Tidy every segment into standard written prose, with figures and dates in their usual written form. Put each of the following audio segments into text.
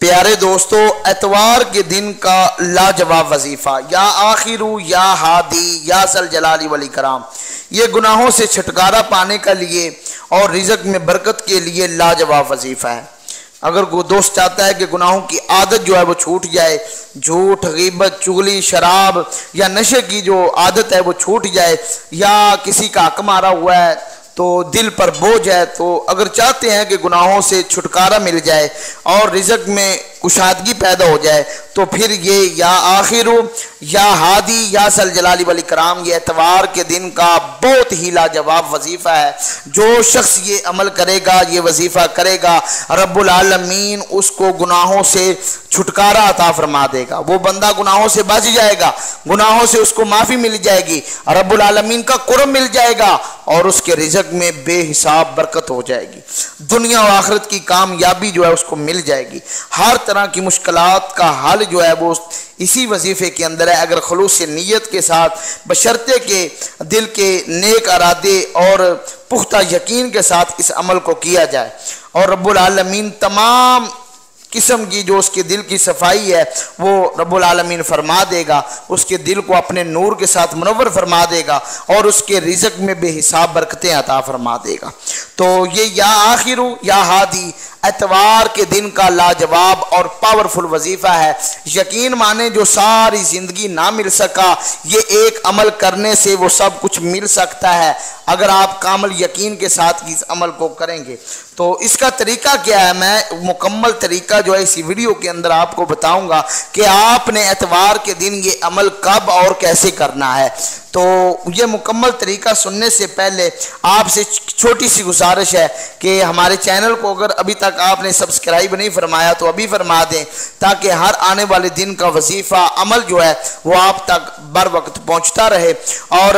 प्यारे दोस्तों, एतवार के दिन का लाजवाब वजीफा, या आखिरू या हादी या सल जलाली वल इकराम, ये गुनाहों से छुटकारा पाने के लिए और रिज़्क़ में बरकत के लिए लाजवाब वजीफा है। अगर कोई दोस्त चाहता है कि गुनाहों की आदत जो है वो छूट जाए, झूठ, गीबत, चुगली, शराब या नशे की जो आदत है वो छूट जाए, या किसी का हक मारा हुआ है तो दिल पर बोझ है, तो अगर चाहते हैं कि गुनाहों से छुटकारा मिल जाए और रिज़्क़ में कुशादगी पैदा हो जाए, तो फिर ये या आखिरू या हादी या सल जलाली वल इकराम, ये एतवार के दिन का बहुत ही लाजवाब वजीफ़ा है। जो शख्स ये अमल करेगा, ये वजीफ़ा करेगा, रब्बुल आलमीन उसको गुनाहों से छुटकारा अता फरमा देगा। वो बंदा गुनाहों से बच जाएगा, गुनाहों से उसको माफ़ी मिल जाएगी, रब्बुल आलमीन का कुर्ब मिल जाएगा और उसके रिज़्क़ में बेहिसाब बरकत हो जाएगी। दुनिया और आखिरत की कामयाबी जो है उसको मिल जाएगी। हर तरह की मुश्किलात का हल जो है वो इसी वजीफे के अंदर है, अगर खुलूस नीयत के साथ, बशर्ते के दिल के नेक इरादे और पुख्ता यकीन के साथ इस अमल को किया जाए। और रब्बुल आलमीन तमाम किस्म की जो उसके दिल की सफाई है वो रब्बुल आलमीन फरमा देगा, उसके दिल को अपने नूर के साथ मुनव्वर फरमा देगा और उसके रिज़्क़ में बेहिसाब बरकतें अता फरमा देगा। तो ये या आखिरू या हादी एतवार के दिन का लाजवाब और पावरफुल वजीफ़ा है। यकीन माने जो सारी ज़िंदगी ना मिल सका, ये एक अमल करने से वो सब कुछ मिल सकता है अगर आप कामिल यकीन के साथ इस अमल को करेंगे। तो इसका तरीका क्या है, मैं मुकम्मल तरीका जो है इसी वीडियो के अंदर आपको बताऊंगा कि आपने एतवार के दिन ये अमल कब और कैसे करना है। तो ये मुकम्मल तरीका सुनने से पहले आपसे छोटी सी गुजारिश है कि हमारे चैनल को अगर अभी तक आपने सब्सक्राइब नहीं फरमाया तो अभी फरमा दें, ताकि हर आने वाले दिन का वजीफ़ा अमल जो है वो आप तक बर वक्त पहुँचता रहे। और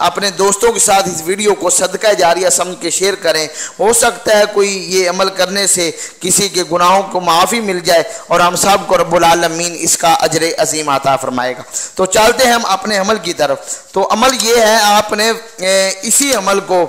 अपने दोस्तों के साथ इस वीडियो को सदका जारिया समझ के शेयर करें। हो सकता है कोई ये अमल करने से किसी के गुनाहों को माफ़ी मिल जाए और हम सब को रब्बुल आलमीन इसका अजर अजीम अता फरमाएगा। तो चलते हैं हम अपने अमल की तरफ। तो अमल ये है, आपने इसी अमल को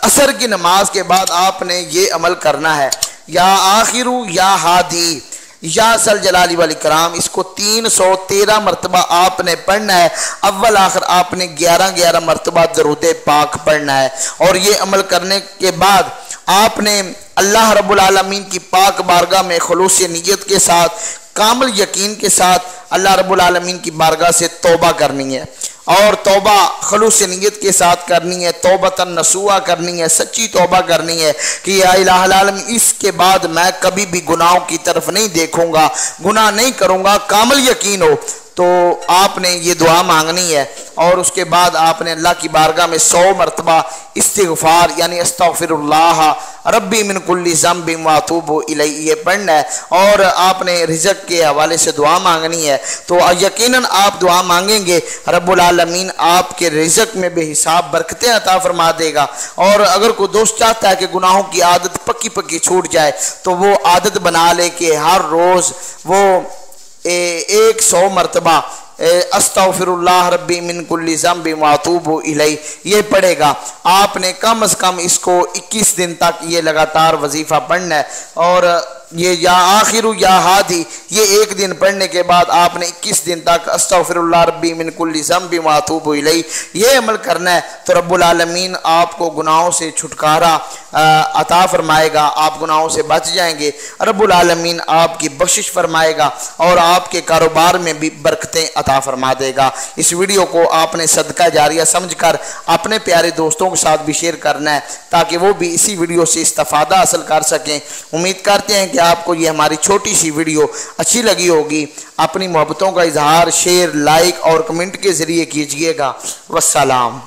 असर की नमाज के बाद आपने ये अमल करना है, या आखिरू या हादी या सल जलाली वल इकराम। इसको 313 मरतबा आपने पढ़ना है। अव्वल आखिर आपने 11-11 मरतबा दरूद पाक पढ़ना है। और ये अमल करने के बाद आपने अल्लाह रब्बुल आलमीन की पाक बारगाह में खुलूस नीयत के साथ, कामिल यकीन के साथ अल्लाह रब्बुल आलमीन की बारगाह से तौबा करनी है। और तौबा खुलूस नीयत के साथ करनी है, तौबतन नसूहा करनी है, सच्ची तौबा करनी है कि या इलाहुल आलमीन इसके बाद मैं कभी भी गुनाहों की तरफ नहीं देखूंगा, गुनाह नहीं करूंगा, कामिल यकीन हो। तो आपने ये दुआ मांगनी है और उसके बाद आपने अल्लाह की बारगाह में 100 मरतबा इस्तिग़फ़ार यानी अस्तग़फ़िरुल्लाह रब्बी मिन कुल्ली ज़ंबिन व अतूबु इलैहि ये पढ़ना है। और आपने रिज़्क़ के हवाले से दुआ मांगनी है। तो यकीनन आप दुआ मांगेंगे, रब्बुल आलमीन आपके रिज़्क़ में बेहिसाब बरकतें अता फरमा देगा। और अगर कोई दोस्त चाहता है कि गुनाहों की आदत पक्की पक्की छूट जाए, तो वो आदत बना ले कि हर रोज़ वो 100 मरतबा अस्तग़फ़िरुल्लाह रब्बी मिन कुल्ली ज़ंबिन व अतूबु इलैहि ये पढ़ेगा। आपने कम से कम इसको 21 दिन तक ये लगातार वजीफ़ा पढ़ना है। और ये या आखिरू या हादी ये एक दिन पढ़ने के बाद आपने 21 दिन तक अस्तग़फ़िरुल्लाह रब्बी मिन कुल्ली ज़ंबिन व अतूबु इलैहि ये अमल करना है। तो रब्बुल आलमीन आपको गुनाहों से छुटकारा अता फरमाएगा, आप गुनाहों से बच जाएंगे, रब्बुल आलमीन आपकी बख्शिश फरमाएगा और आपके कारोबार में भी बरकतें अता फरमा देगा। इस वीडियो को आपने सदका जारिया समझकर अपने प्यारे दोस्तों के साथ भी शेयर करना है, ताकि वो भी इसी वीडियो से इस्तिफ़ादा हासिल कर सकें। उम्मीद करते हैं कि आपको ये हमारी छोटी सी वीडियो अच्छी लगी होगी। अपनी मोहब्बतों का इजहार शेयर, लाइक और कमेंट के ज़रिए कीजिएगा। वस्सलाम।